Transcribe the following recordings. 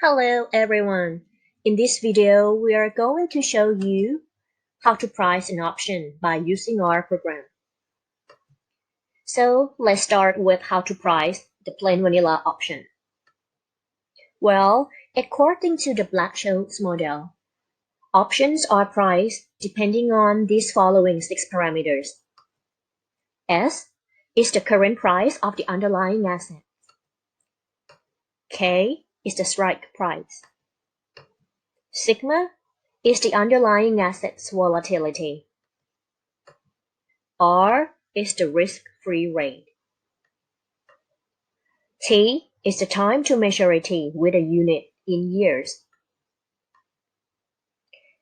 Hello everyone. In this video, we are going to show you how to price an option by using our program. So let's start with how to price the plain vanilla option. Well, according to the Black-Scholes model, options are priced depending on these following 6 parameters. S is the current price of the underlying asset. K is the strike price. Sigma is the underlying asset's volatility. R is the risk-free rate. T is the time to maturity with a unit in years.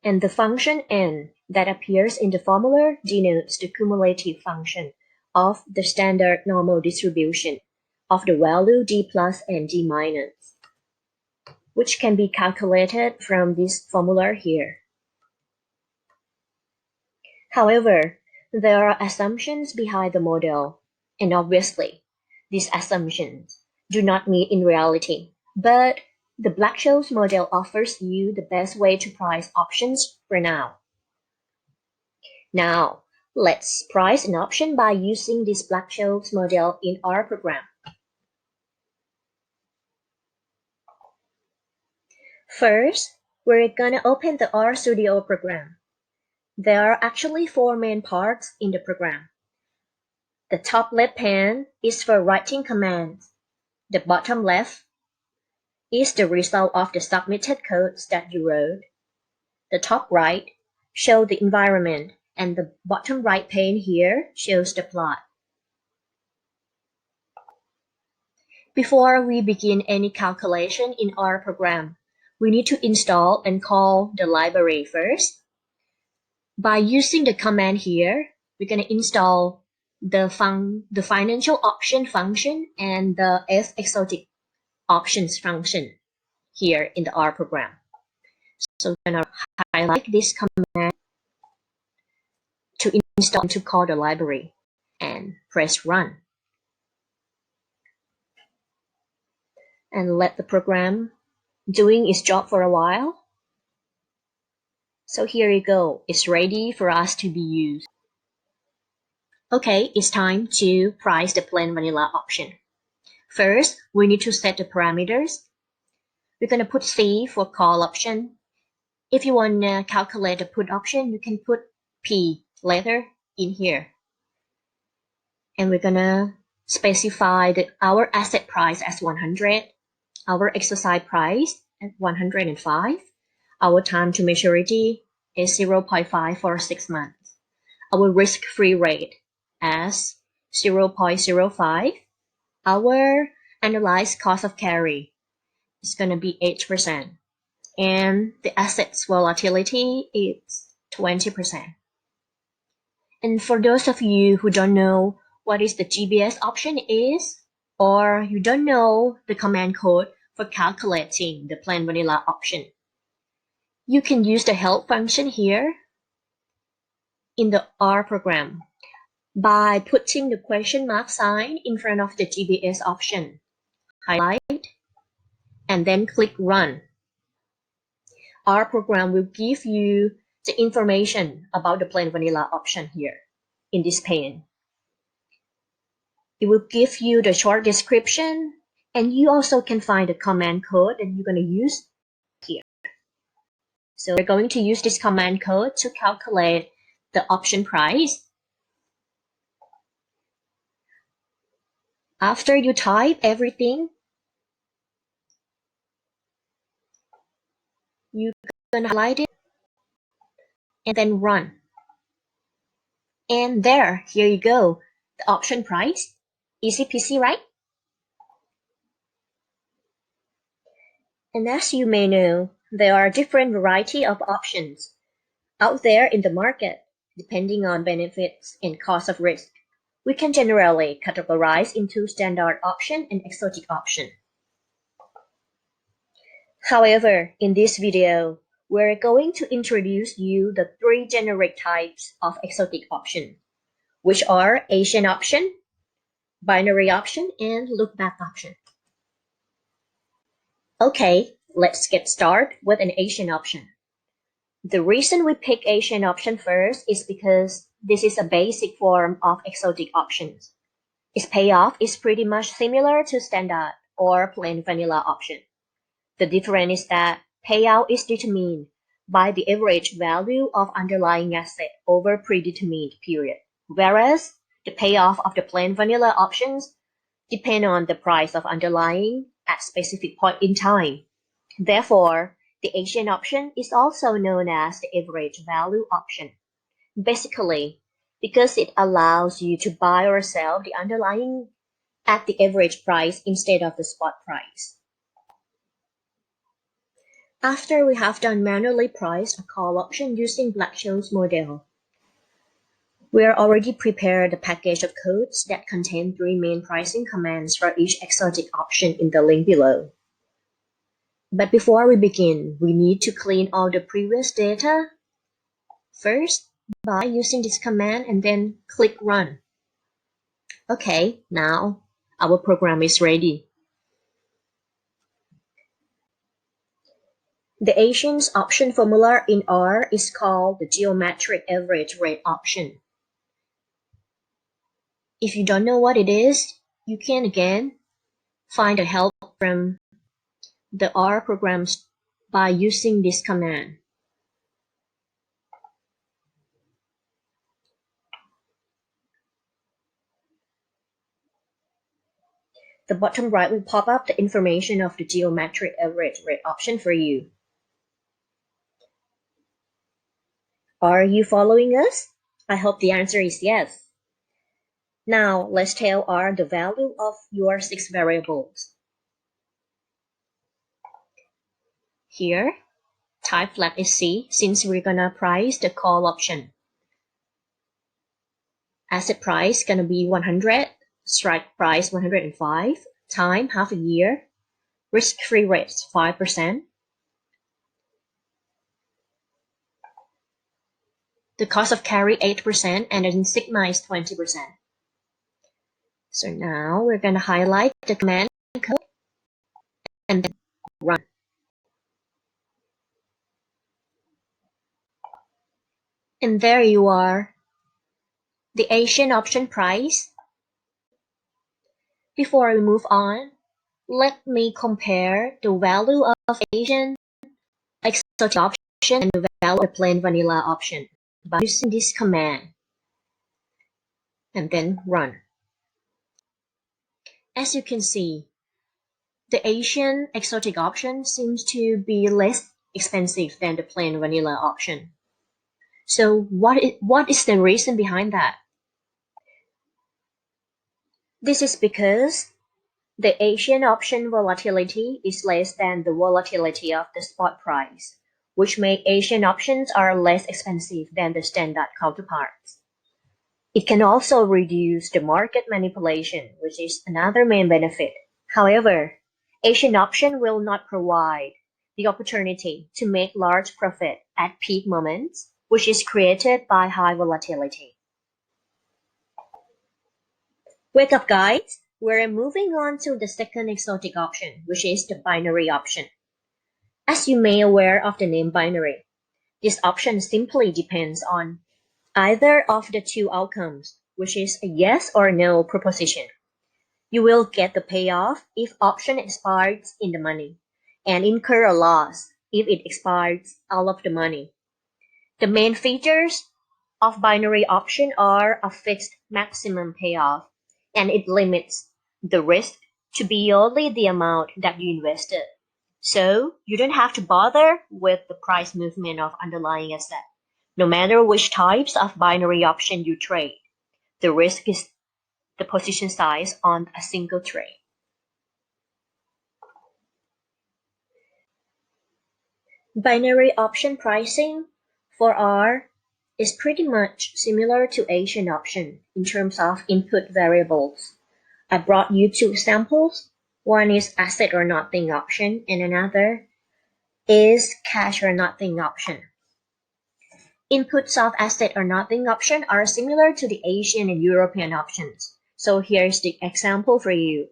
And the function N that appears in the formula denotes the cumulative function of the standard normal distribution of the value D plus and D minus, which can be calculated from this formula here. However, there are assumptions behind the model, and obviously, these assumptions do not meet in reality, but the Black-Scholes model offers you the best way to price options for now. Now, let's price an option by using this Black-Scholes model in our program. First, we're gonna open the RStudio program. There are actually 4 main parts in the program. The top left pane is for writing commands. The bottom left is the result of the submitted codes that you wrote. The top right shows the environment, and the bottom right pane here shows the plot. Before we begin any calculation in our program, we need to install and call the library first. By using the command here, we're going to install the financial option function and the exotic options function here in the R program. So we're going to highlight this command to install and to call the library and press run. And let the program doing its job for a while. So here you go, it's ready for us to be used. Okay, it's time to price the plain vanilla option. First, we need to set the parameters. We're going to put C for call option. If you want to calculate the put option, you can put P letter in here. And we're going to specify our asset price as 100, our exercise price at 105, our time to maturity is 0.5 for 6 months, our risk-free rate as 0.05, our analyzed cost of carry is going to be 8%, and the asset's volatility is 20%. And for those of you who don't know what is the GBS option is, or you don't know the command code for calculating the plain vanilla option, you can use the help function here in the R program by putting the question mark sign in front of the GBS option. Highlight and then click run. Our program will give you the information about the plain vanilla option here in this pane. It will give you the short description, and you also can find the command code that you're going to use here. So we're going to use this command code to calculate the option price. After you type everything, you can highlight it and then run. And there, here you go, the option price. Easy peasy, right? And as you may know, there are different variety of options out there in the market, depending on benefits and cost of risk. We can generally categorize into standard option and exotic option. However, in this video, we're going to introduce you the 3 generic types of exotic option, which are Asian option, binary option, and lookback option. Okay, Let's get started with an Asian option. The reason we pick Asian option first is because this is a basic form of exotic options. Its payoff is pretty much similar to standard or plain vanilla option. The difference is that payout is determined by the average value of underlying asset over predetermined period, whereas the payoff of the plain vanilla options depend on the price of underlying at specific point in time. Therefore, the Asian option is also known as the average value option. Basically, because it allows you to buy or sell the underlying at the average price instead of the spot price. After we have done manually priced a call option using Black-Scholes model, we are already prepared a package of codes that contain 3 main pricing commands for each exotic option in the link below. But before we begin, we need to clean all the previous data. First, by using this command and then click Run. Okay, now our program is ready. The Asian's option formula in R is called the geometric average rate option. If you don't know what it is, you can again find the help from the R programs by using this command. The bottom right will pop up the information of the geometric average rate option for you. Are you following us? I hope the answer is yes. Now, let's tell R the value of your 6 variables. Here, type flat is C since we're gonna price the call option. Asset price gonna be 100, strike price 105, time half a year, risk-free rates 5%. The cost of carry 8% and then sigma is 20%. So now we're gonna highlight the command code and then run. And there you are, the Asian option price. Before we move on, let me compare the value of Asian exotic option and the value of the plain vanilla option by using this command and then run. As you can see, the Asian exotic option seems to be less expensive than the plain vanilla option. So what is the reason behind that? This is because the Asian option volatility is less than the volatility of the spot price, which make Asian options are less expensive than the standard counterparts. It can also reduce the market manipulation, which is another main benefit. However, Asian option will not provide the opportunity to make large profit at peak moments, which is created by high volatility. Wake up guys, we're moving on to the second exotic option, which is the binary option. As you may aware of the name binary, this option simply depends on either of the 2 outcomes, which is a yes or no proposition. You will get the payoff if option expires in the money, and incur a loss if it expires out of the money. The main features of binary option are a fixed maximum payoff, and it limits the risk to be only the amount that you invested. So you don't have to bother with the price movement of underlying asset. No matter which types of binary option you trade, the risk is the position size on a single trade. Binary option pricing for R is pretty much similar to Asian option in terms of input variables. I brought you 2 examples. One is asset or nothing option and another is cash or nothing option. Inputs of asset or nothing option are similar to the Asian and European options. So here's the example for you.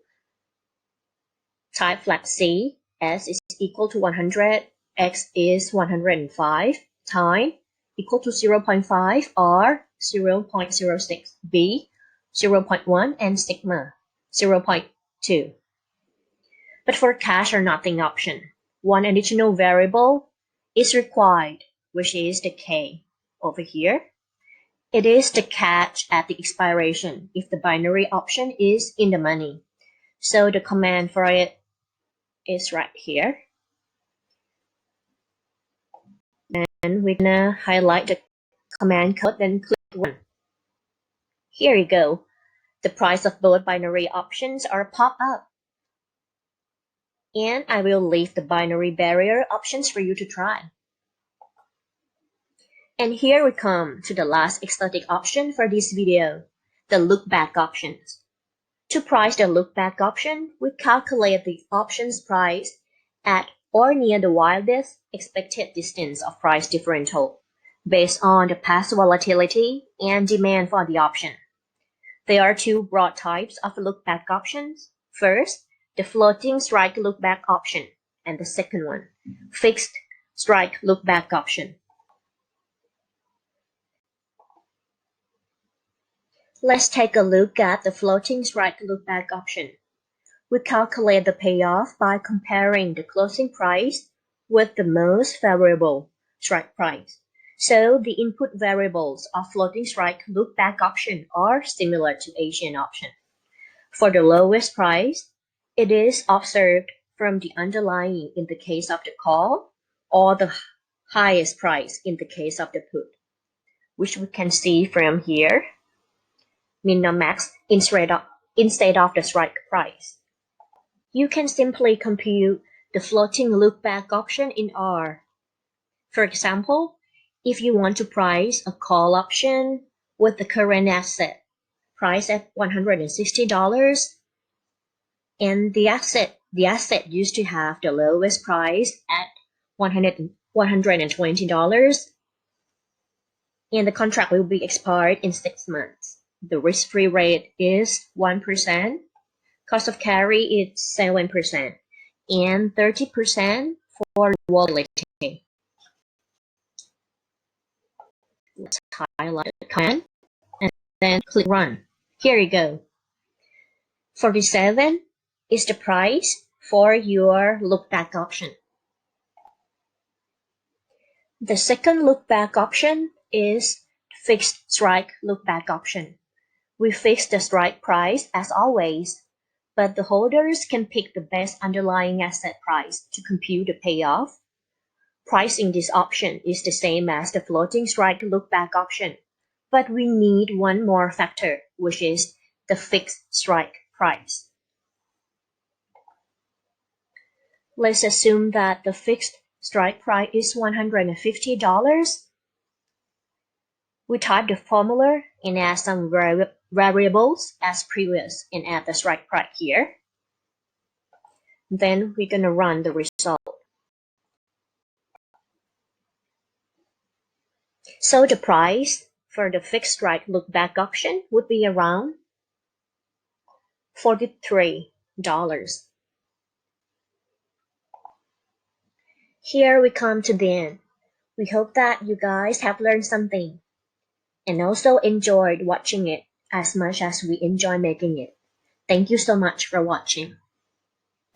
Type flat C, S is equal to 100, x is 105, time equal to 0.5, r 0.06, b 0.1, and sigma 0.2. But for cash or nothing option, one additional variable is required, which is the k over here. It is the cash at the expiration if the binary option is in the money. So the command for it is right here. And we're gonna highlight the command code, then click run. Here you go. The price of both binary options are pop up. And I will leave the binary barrier options for you to try. And here we come to the last exotic option for this video, the lookback options. To price the lookback option, we calculate the option's price at or near the wildest expected distance of price differential based on the past volatility and demand for the option. There are two broad types of lookback options. First, the floating strike lookback option, and the second one, fixed strike lookback option. Let's take a look at the floating strike lookback option. We calculate the payoff by comparing the closing price with the most favorable strike price. So the input variables of floating strike lookback option are similar to Asian option. For the lowest price, it is observed from the underlying in the case of the call, or the highest price in the case of the put, which we can see from here, min or max instead of the strike price. You can simply compute the floating lookback option in R. For example, if you want to price a call option with the current asset priced at $160, and the asset used to have the lowest price at $120, and the contract will be expired in 6 months. The risk-free rate is 1%, cost of carry is 7%, and 30% for volatility. Let's highlight the command and then click run. Here you go. 47 is the price for your lookback option. The second lookback option is fixed strike lookback option. We fix the strike price as always, but the holders can pick the best underlying asset price to compute the payoff. Pricing this option is the same as the floating strike lookback option, but we need one more factor, which is the fixed strike price. Let's assume that the fixed strike price is $150. We type the formula and add some variables as previous and add the strike price here. Then we're going to run the result. So the price for the fixed strike lookback option would be around $43. Here we come to the end. We hope that you guys have learned something and also enjoyed watching it as much as we enjoy making it. Thank you so much for watching.